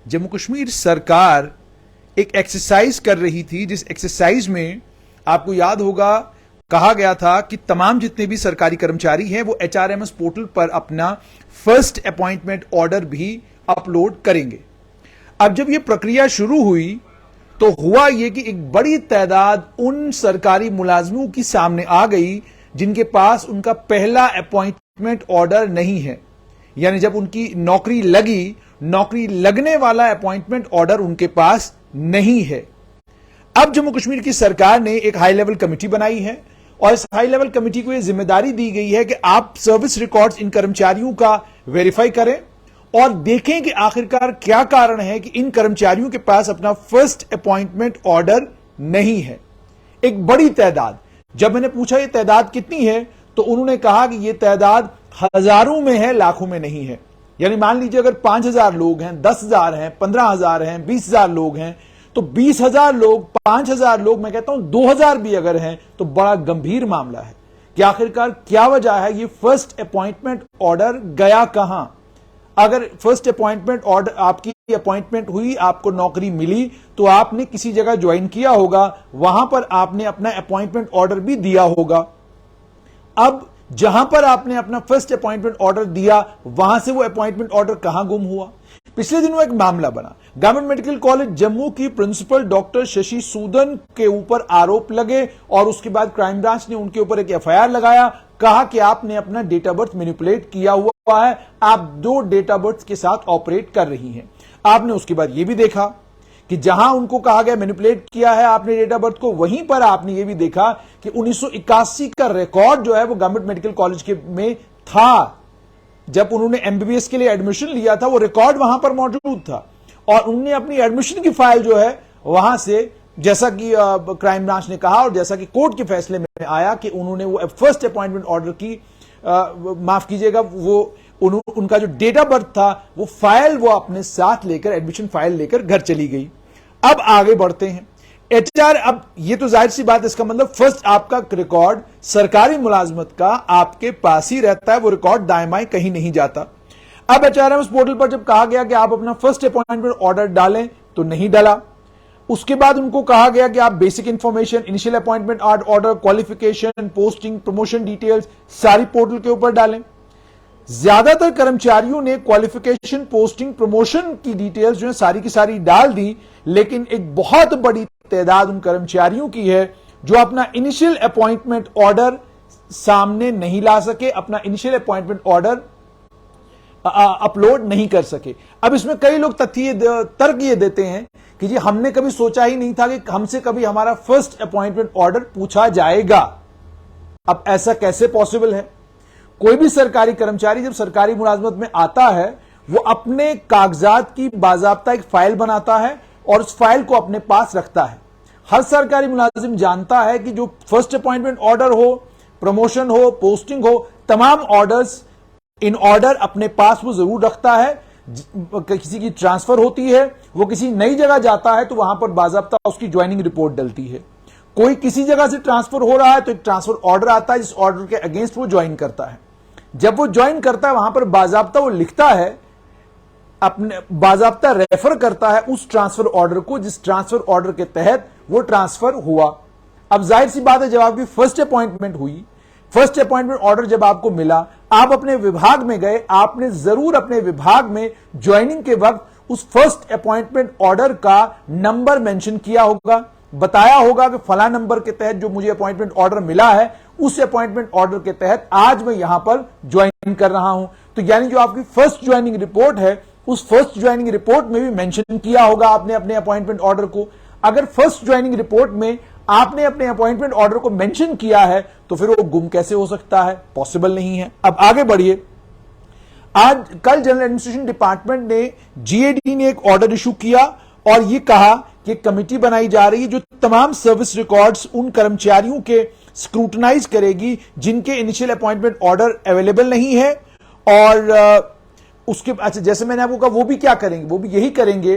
जम्मू कश्मीर सरकार एक एक्सरसाइज कर रही थी, जिस एक्सरसाइज में आपको याद होगा कहा गया था कि तमाम जितने भी सरकारी कर्मचारी हैं वो एचआरएमएस पोर्टल पर अपना फर्स्ट अपॉइंटमेंट ऑर्डर भी अपलोड करेंगे। अब जब यह प्रक्रिया शुरू हुई तो हुआ यह कि एक बड़ी तादाद उन सरकारी मुलाजमों की सामने आ गई जिनके पास उनका पहला अपॉइंटमेंट ऑर्डर नहीं है, यानी जब उनकी नौकरी लगी, नौकरी लगने वाला अपॉइंटमेंट ऑर्डर उनके पास नहीं है। अब जम्मू कश्मीर की सरकार ने एक हाई लेवल कमेटी बनाई है और इस हाई लेवल कमेटी को यह जिम्मेदारी दी गई है कि आप सर्विस रिकॉर्ड्स इन कर्मचारियों का वेरीफाई करें और देखें कि आखिरकार क्या कारण है कि इन कर्मचारियों के पास अपना फर्स्ट अपॉइंटमेंट ऑर्डर नहीं है। एक बड़ी तादाद, जब मैंने पूछा यह तादाद कितनी है तो उन्होंने कहा कि यह तादाद हजारों में है, लाखों में नहीं है। यानी मान लीजिए अगर 5,000 लोग हैं, 10,000 हैं, 15,000 हैं, 20,000 लोग हैं, तो 20,000 लोग, 5,000 लोग, मैं कहता हूं 2,000 भी अगर हैं तो बड़ा गंभीर मामला है कि आखिरकार क्या वजह है, ये फर्स्ट अपॉइंटमेंट ऑर्डर गया कहां। अगर फर्स्ट अपॉइंटमेंट ऑर्डर, आपकी अपॉइंटमेंट हुई, आपको नौकरी मिली, तो आपने किसी जगह ज्वाइन किया होगा, वहां पर आपने अपना अपॉइंटमेंट ऑर्डर भी दिया होगा। अब जहां पर आपने अपना फर्स्ट अपॉइंटमेंट ऑर्डर दिया, वहां से वो अपॉइंटमेंट ऑर्डर कहां गुम हुआ। पिछले दिनों एक मामला बना, गवर्नमेंट मेडिकल कॉलेज जम्मू की प्रिंसिपल डॉक्टर शशि सूदन के ऊपर आरोप लगे और उसके बाद क्राइम ब्रांच ने उनके ऊपर एक एफआईआर लगाया, कहा कि आपने अपना डेट ऑफ बर्थ मैनिपुलेट किया हुआ है, आप 2 डेट ऑफ बर्थ के साथ ऑपरेट कर रही हैं। आपने उसके बाद यह भी देखा कि जहां उनको कहा गया मैनिपुलेट किया है आपने डेट ऑफ बर्थ को, वहीं पर आपने यह भी देखा कि 1981 का रिकॉर्ड जो है वो गवर्नमेंट मेडिकल कॉलेज के में था। जब उन्होंने एमबीबीएस के लिए एडमिशन लिया था वो रिकॉर्ड वहां पर मौजूद था और उन्होंने अपनी एडमिशन की फाइल जो है वहां से, जैसा कि क्राइम ब्रांच ने कहा और जैसा कि कोर्ट के फैसले में आया कि उन्होंने वो फर्स्ट अपॉइंटमेंट ऑर्डर की, माफ कीजिएगा, वो उनका जो डेट ऑफ बर्थ था वो फाइल वो अपने साथ लेकर, एडमिशन फाइल लेकर घर चली गई। अब आगे बढ़ते हैं एचआर। अब ये तो जाहिर सी बात है, इसका मतलब फर्स्ट आपका रिकॉर्ड सरकारी मुलाजमत का आपके पास ही रहता है, वो रिकॉर्ड दाएं बाएं कहीं नहीं जाता। अब एचआरएमएस पोर्टल पर जब कहा गया कि आप अपना फर्स्ट अपॉइंटमेंट ऑर्डर डालें तो नहीं डाला। उसके बाद उनको कहा गया कि आप basic information, initial appointment order, qualification, posting, promotion details सारी पोर्टल के ऊपर डालें। ज्यादातर कर्मचारियों ने क्वालिफिकेशन, पोस्टिंग, प्रमोशन की डिटेल्स जो है सारी की सारी डाल दी, लेकिन एक बहुत बड़ी तादाद उन कर्मचारियों की है जो अपना इनिशियल अपॉइंटमेंट ऑर्डर सामने नहीं ला सके, अपना इनिशियल अपॉइंटमेंट ऑर्डर अपलोड नहीं कर सके। अब इसमें कई लोग तर्क ये देते हैं कि जी हमने कभी सोचा ही नहीं था कि हमसे कभी हमारा फर्स्ट अपॉइंटमेंट ऑर्डर पूछा जाएगा। अब ऐसा कैसे पॉसिबल है? कोई भी सरकारी कर्मचारी जब सरकारी मुलाजमत में आता है वो अपने कागजात की बाजाब्ता एक फाइल बनाता है और उस फाइल को अपने पास रखता है। हर सरकारी मुलाजिम जानता है कि जो फर्स्ट अपॉइंटमेंट ऑर्डर हो, प्रमोशन हो, पोस्टिंग हो, तमाम ऑर्डर्स इन ऑर्डर अपने पास वो जरूर रखता है। किसी की ट्रांसफर होती है, वो किसी नई जगह जाता है तो वहां पर बाजाब्ता उसकी ज्वाइनिंग रिपोर्ट डलती है। कोई किसी जगह से ट्रांसफर हो रहा है तो एक ट्रांसफर ऑर्डर आता है जिस ऑर्डर के अगेंस्ट वो ज्वाइन करता है। जब वो ज्वाइन करता है वहां पर बाजाब्ता वो लिखता है, अपने बाजाब्ता रेफर करता है उस ट्रांसफर ऑर्डर को जिस ट्रांसफर ऑर्डर के तहत वो ट्रांसफर हुआ। अब जाहिर सी बात है जब आपकी फर्स्ट अपॉइंटमेंट हुई, फर्स्ट अपॉइंटमेंट ऑर्डर जब आपको मिला, आप अपने विभाग में गए, आपने जरूर अपने विभाग में ज्वाइनिंग के वक्त उस फर्स्ट अपॉइंटमेंट ऑर्डर का नंबर मेंशन किया होगा, बताया होगा कि फला नंबर के तहत जो मुझे अपॉइंटमेंट ऑर्डर मिला है उस अपॉइंटमेंट ऑर्डर के तहत आज मैं यहां पर ज्वाइन कर रहा हूं। तो यानी जो आपकी फर्स्ट ज्वाइनिंग रिपोर्ट है उस फर्स्ट ज्वाइनिंग रिपोर्ट में भी मेंशन किया होगा आपने अपने अपॉइंटमेंट ऑर्डर को। अगर फर्स्ट ज्वाइनिंग रिपोर्ट में आपने अपने अपॉइंटमेंट ऑर्डर को मेंशन किया है तो फिर वो गुम कैसे हो सकता है? पॉसिबल नहीं है। अब आगे बढ़िए। आज कल जनरल एडमिनिस्ट्रेशन डिपार्टमेंट ने, जीएडी ने एक ऑर्डर इशू किया और यह कहा कि कमेटी बनाई जा रही है जो तमाम सर्विस रिकॉर्ड्स उन कर्मचारियों के स्क्रूटनाइज करेगी जिनके इनिशियल अपॉइंटमेंट ऑर्डर अवेलेबल नहीं है। और उसके अच्छा, जैसे मैंने आपको कहा, वो भी क्या करेंगे, वो भी यही करेंगे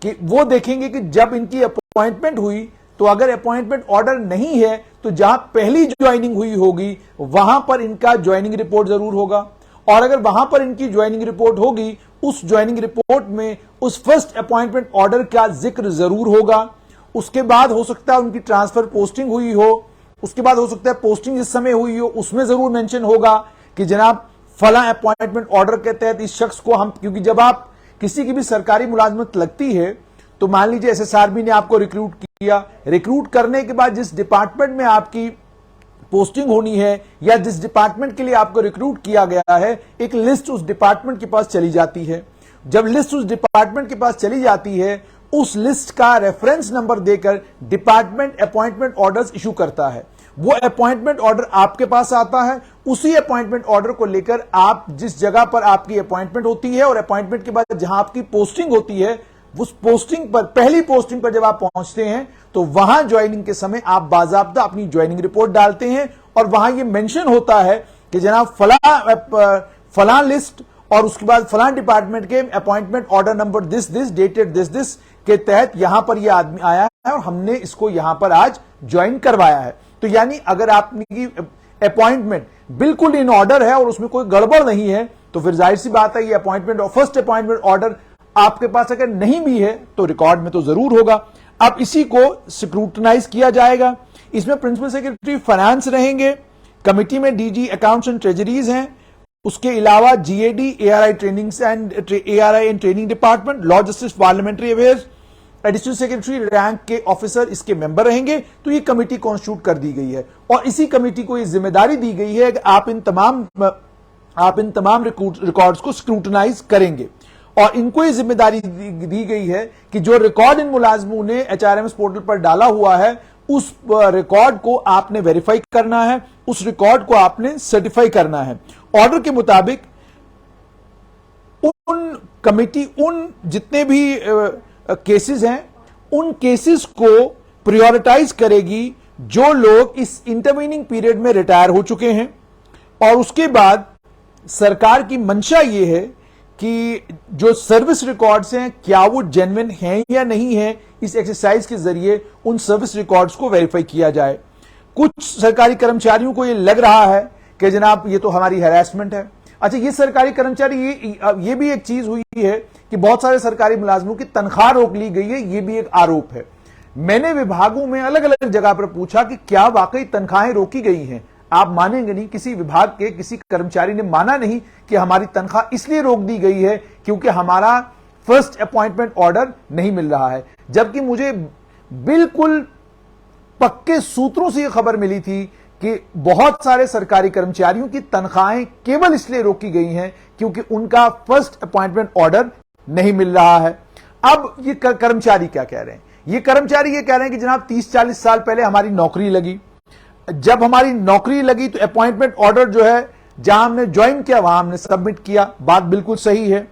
कि वो देखेंगे कि जब इनकी अपॉइंटमेंट हुई तो अगर अपॉइंटमेंट ऑर्डर नहीं है तो जहां पहली ज्वाइनिंग हुई होगी वहां पर इनका ज्वाइनिंग रिपोर्ट जरूर होगा, और अगर वहां पर इनकी ज्वाइनिंग रिपोर्ट होगी उस ज्वाइनिंग रिपोर्ट में उस फर्स्ट अपॉइंटमेंट ऑर्डर का जिक्र जरूर होगा। उसके बाद हो सकता है उनकी ट्रांसफर पोस्टिंग हुई हो, उसके बाद हो सकता है पोस्टिंग जिस समय हुई हो उसमें जरूर मेंशन होगा कि जनाब फला अपॉइंटमेंट ऑर्डर के तहत इस शख्स को हम, क्योंकि जब आप किसी की भी सरकारी मुलाजमत लगती है तो मान लीजिए एसएसआरबी ने आपको रिक्रूट किया, रिक्रूट करने के बाद जिस डिपार्टमेंट में आपकी पोस्टिंग होनी है या जिस डिपार्टमेंट के लिए आपको रिक्रूट किया गया है, एक लिस्ट उस डिपार्टमेंट के पास चली जाती है। जब लिस्ट उस डिपार्टमेंट के पास चली जाती है, उस लिस्ट का रेफरेंस नंबर देकर डिपार्टमेंट अपॉइंटमेंट ऑर्डर्स इशू करता है। वो अपॉइंटमेंट ऑर्डर आपके पास आता है, उसी अपॉइंटमेंट ऑर्डर को लेकर आप जिस जगह पर आपकी अपॉइंटमेंट होती है और अपॉइंटमेंट के बाद जहां आपकी पोस्टिंग होती है, उस पोस्टिंग पर, पहली पोस्टिंग पर जब आप पहुंचते हैं तो वहां ज्वाइनिंग के समय आप बाकायदा अपनी ज्वाइनिंग रिपोर्ट डालते हैं और वहां यह मेंशन होता है कि जनाब फला लिस्ट और उसके बाद फला डिपार्टमेंट के appointment order number this dated this के तहत यहां पर यह आदमी आया है और हमने इसको यहां पर आज ज्वाइन करवाया है। तो यानी अगर आपकी अपॉइंटमेंट बिल्कुल इन ऑर्डर है और उसमें कोई गड़बड़ नहीं है तो फिर जाहिर सी बात है ये अपॉइंटमेंट और फर्स्ट अपॉइंटमेंट ऑर्डर आपके पास अगर नहीं भी है तो रिकॉर्ड में तो जरूर होगा। अब इसी को स्क्रूटनाइज किया जाएगा। इसमें प्रिंसिपल सेक्रेटरी फाइनेंस रहेंगे, कमिटी में डीजी अकाउंट्स एंड ट्रेजरीज हैं, उसके अलावा GAD, ARY and training department, law justice parliamentary affairs, additional secretary rank के ऑफिसर इसके मेंबर रहेंगे। तो ये कमेटी कॉन्स्टिट्यूट कर दी गई है और इसी कमेटी को ये जिम्मेदारी दी गई है कि आप इन तमाम रिकॉर्ड्स को स्क्रूटनाइज करेंगे और इनको ये जिम्मेदारी दी गई है कि जो रिकॉर्ड इन मुलाजमों ने एचआरएमएस पोर्टल पर डाला हुआ है उस रिकॉर्ड को आपने वेरीफाई करना है, उस रिकॉर्ड को आपने सर्टिफाई करना है। ऑर्डर के मुताबिक उन जितने भी केसेस हैं उन केसेस को प्रायोरिटाइज करेगी जो लोग इस इंटरवीनिंग पीरियड में रिटायर हो चुके हैं और उसके बाद सरकार की मंशा यह है कि जो सर्विस रिकॉर्ड्स हैं क्या वो जेन्युइन हैं या नहीं है, इस एक्सरसाइज के जरिए उन सर्विस रिकॉर्ड्स को वेरीफाई किया जाए। कुछ सरकारी कर्मचारियों को ये लग रहा है कि जनाब ये तो हमारी हैरेसमेंट है। अच्छा, ये सरकारी कर्मचारी ये भी एक चीज हुई है कि बहुत सारे सरकारी मुलाजमों की तनख्वाह रोक ली गई है, ये भी एक आरोप है। मैंने विभागों में अलग अलग जगह पर पूछा कि क्या वाकई तनख्वाहें रोकी गई हैं। आप मानेंगे नहीं, किसी विभाग के किसी कर्मचारी ने माना नहीं कि हमारी तनख्वाह इसलिए रोक दी गई है क्योंकि हमारा फर्स्ट अपॉइंटमेंट ऑर्डर नहीं मिल रहा है। जबकि मुझे बिल्कुल पक्के सूत्रों से यह खबर मिली थी कि बहुत सारे सरकारी कर्मचारियों की तनख्वाहें केवल इसलिए रोकी गई हैं क्योंकि उनका फर्स्ट अपॉइंटमेंट ऑर्डर नहीं मिल रहा है। अब ये कर्मचारी क्या कह रहे हैं? ये कर्मचारी ये कह रहे हैं कि जनाब 30-40 साल पहले हमारी नौकरी लगी, जब हमारी नौकरी लगी तो अपॉइंटमेंट ऑर्डर जो है जहां हमने ज्वाइन किया वहां हमने सबमिट किया, बात बिल्कुल सही है।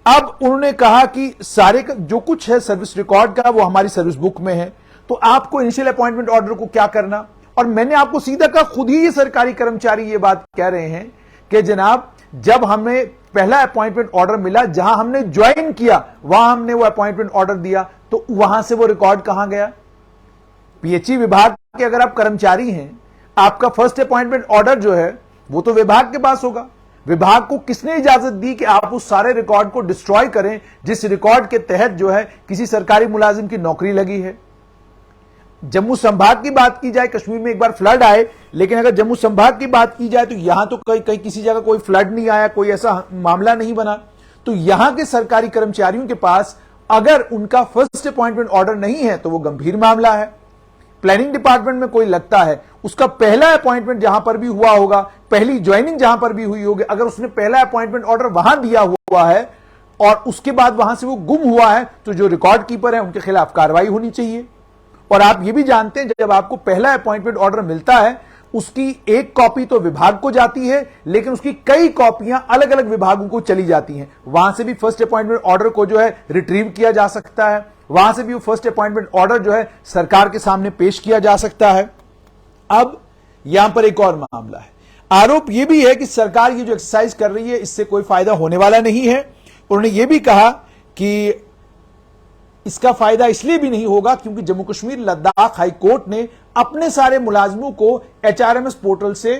अब उन्होंने कहा कि सारे जो कुछ है सर्विस रिकॉर्ड का वो हमारी सर्विस बुक में है, तो आपको इनिशियल अपॉइंटमेंट ऑर्डर को क्या करना। और मैंने आपको सीधा कहा, खुद ही ये सरकारी कर्मचारी ये बात कह रहे हैं कि जनाब जब हमें पहला अपॉइंटमेंट ऑर्डर मिला जहां हमने ज्वाइन किया वहां हमने वो अपॉइंटमेंट ऑर्डर दिया, तो वहां से वो रिकॉर्ड कहां गया। पीएचई विभाग के अगर आप कर्मचारी हैं, आपका फर्स्ट अपॉइंटमेंट ऑर्डर जो है वो तो विभाग के पास होगा। विभाग को किसने इजाजत दी कि आप उस सारे रिकॉर्ड को डिस्ट्रॉय करें जिस रिकॉर्ड के तहत जो है किसी सरकारी मुलाजिम की नौकरी लगी है। जम्मू संभाग की बात की जाए, कश्मीर में एक बार फ्लड आए, लेकिन अगर जम्मू संभाग की बात की जाए तो यहां तो कहीं किसी जगह कोई फ्लड नहीं आया, कोई ऐसा मामला नहीं बना। तो यहां के सरकारी कर्मचारियों के पास अगर उनका फर्स्ट अपॉइंटमेंट ऑर्डर नहीं है तो वो गंभीर मामला है। प्लानिंग डिपार्टमेंट में कोई लगता है, उसका पहला अपॉइंटमेंट जहां पर भी हुआ होगा, पहली ज्वाइनिंग जहां पर भी हुई होगी, अगर उसने पहला अपॉइंटमेंट ऑर्डर वहां दिया हुआ है और उसके बाद वहां से वो गुम हुआ है तो जो रिकॉर्ड कीपर है उनके खिलाफ कार्रवाई होनी चाहिए। और आप ये भी जानते हैं जब आपको पहला अपॉइंटमेंट ऑर्डर मिलता है उसकी एक कॉपी तो विभाग को जाती है, लेकिन उसकी कई कॉपियां अलग अलग विभागों को चली जाती हैं। वहां से भी फर्स्ट अपॉइंटमेंट ऑर्डर को जो है रिट्रीव किया जा सकता है, वहां से भी वो फर्स्ट अपॉइंटमेंट ऑर्डर जो है सरकार के सामने पेश किया जा सकता है। अब यहां पर एक और मामला है, आरोप यह भी है कि सरकार ये जो एक्सरसाइज कर रही है इससे कोई फायदा होने वाला नहीं है। उन्होंने यह भी कहा कि इसका फायदा इसलिए भी नहीं होगा क्योंकि जम्मू कश्मीर लद्दाख हाई कोर्ट ने अपने सारे मुलाजमों को एचआरएमएस पोर्टल से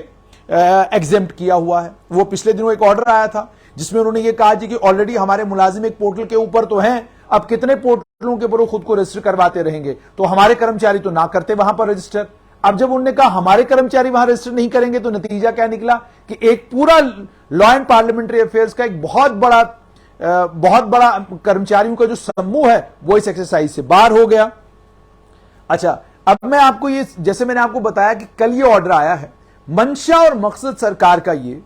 एग्जेम्प्ट किया हुआ है। वो पिछले दिनों एक ऑर्डर आया था जिसमें उन्होंने ये कहा जी कि ऑलरेडी हमारे मुलाजिम एक पोर्टल के ऊपर तो हैं, अब कितने पोर्टलों के ऊपर वो खुद को रजिस्टर करवाते रहेंगे, तो हमारे कर्मचारी तो ना करते वहां पर रजिस्टर। अब जब उन्होंने कहा हमारे कर्मचारी वहां रजिस्टर नहीं करेंगे, तो नतीजा क्या निकला कि एक पूरा लॉ एंड पार्लियामेंट्री अफेयर्स का एक बहुत बड़ा कर्मचारियों का जो समूह है वो इस एक्सरसाइज से बाहर हो गया। अच्छा, अब मैं आपको ये, जैसे मैंने आपको बताया कि कल ये ऑर्डर आया है, मंशा और मकसद सरकार का ये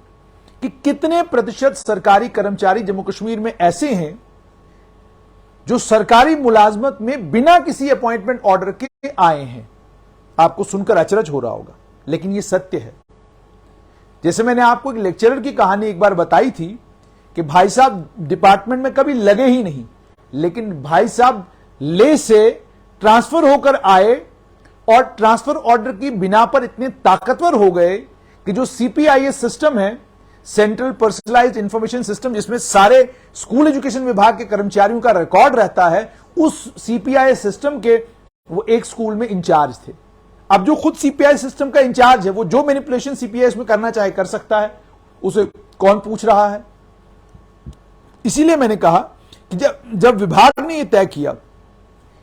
कि कितने प्रतिशत सरकारी कर्मचारी जम्मू कश्मीर में ऐसे हैं जो सरकारी मुलाजमत में बिना किसी अपॉइंटमेंट ऑर्डर के आए हैं। आपको सुनकर अचरज हो रहा होगा, लेकिन यह सत्य है। जैसे मैंने आपको एक लेक्चरर की कहानी एक बार बताई थी कि भाई साहब डिपार्टमेंट में कभी लगे ही नहीं, लेकिन भाई साहब ले से ट्रांसफर होकर आए और ट्रांसफर ऑर्डर की बिना पर इतने ताकतवर हो गए कि जो सीपीआईएस सिस्टम है, सेंट्रल पर्सनलाइज्ड इंफॉर्मेशन सिस्टम, जिसमें सारे स्कूल एजुकेशन विभाग के कर्मचारियों का रिकॉर्ड रहता है, उस सीपीआईएस सिस्टम के वो एक स्कूल में इंचार्ज थे। अब जो खुद सीपीआई सिस्टम का इंचार्ज है, वो जो मैनिपुलेशन सीपीआईएस में करना चाहे कर सकता है, उसे कौन पूछ रहा है? इसीलिए मैंने कहा कि जब विभाग ने यह तय किया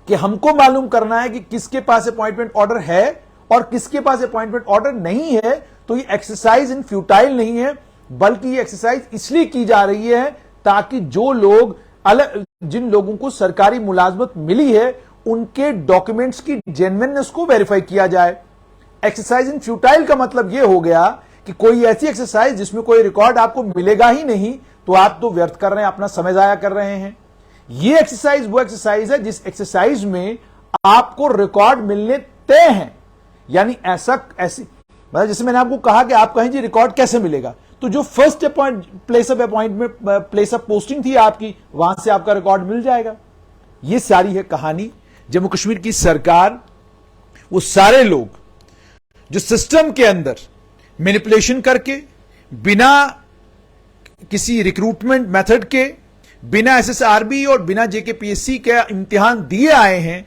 कि हमको मालूम करना है कि किसके पास अपॉइंटमेंट ऑर्डर है और किसके पास अपॉइंटमेंट ऑर्डर नहीं है, तो ये एक्सरसाइज इन फ्यूटाइल नहीं है, बल्कि ये एक्सरसाइज इसलिए की जा रही है ताकि जो लोग जिन लोगों को सरकारी मुलाजमत मिली है उनके डॉक्यूमेंट्स की जेन्युइननेस को वेरीफाई किया जाए। एक्सरसाइज इन फ्यूटाइल का मतलब यह हो गया कि कोई ऐसी एक्सरसाइज जिसमें कोई रिकॉर्ड आपको मिलेगा ही नहीं, तो आप तो व्यर्थ कर रहे हैं, अपना समय जाया कर रहे हैं। यह एक्सरसाइज वो एक्सरसाइज है जिस एक्सरसाइज में आपको रिकॉर्ड मिलने तय हैं। यानी ऐसी मतलब जैसे मैंने आपको कहा कि आप कहें जी रिकॉर्ड कैसे मिलेगा, तो जो first place of appointment, place of posting थी आपकी, वहां से आपका रिकॉर्ड मिल जाएगा। यह सारी है कहानी। जम्मू कश्मीर की सरकार, वो सारे लोग जो सिस्टम के अंदर मैनिपुलेशन करके, बिना किसी रिक्रूटमेंट मेथड के, बिना एसएसआरबी और बिना जेकेपीएससी के इम्तिहान दिए आए हैं,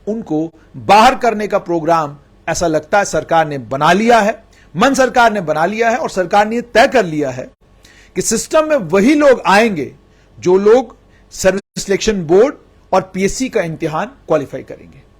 उनको बाहर करने का प्रोग्राम ऐसा लगता है सरकार ने बना लिया है। मन सरकार ने बना लिया है और सरकार ने तय कर लिया है कि सिस्टम में वही लोग आएंगे जो लोग सर्विस सिलेक्शन बोर्ड और पीएससी का इम्तिहान क्वालिफाई करेंगे।